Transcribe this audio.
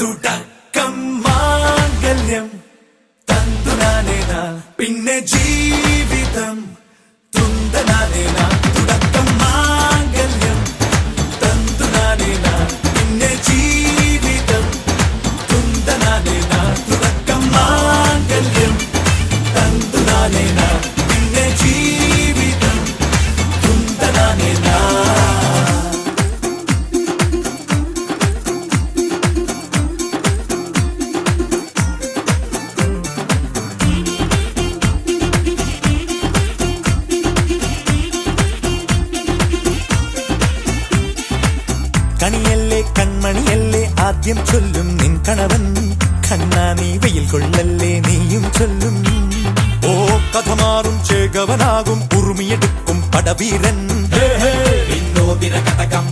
തുടക്കം മാംഗല്യം തന്തുനാനേന പിന്നെ ജീവിതം തുന്തനാനേന തുടക്കം മാംഗല്യം തന്തുനാനേന പിന്നെ ജീവിതം തുന്തനാനേന തുടക്കം മാംഗല്യം തന്തുനാനേന പിന്നെ ജീവിതം തുന്തനാനേന. കണിയല്ലേ കൺമണിയല്ലേ ആദ്യം ചൊല്ലും നിൻ കണവൻ, കണ്ണാ നീ വെയിൽ കൊള്ളല്ലേ നീയും ചൊല്ലും. ഓ കഥ മാറും ചേകവനാകും ഉറുമിയെടുക്കും പടവീരൻ, വിനോദിന കടകം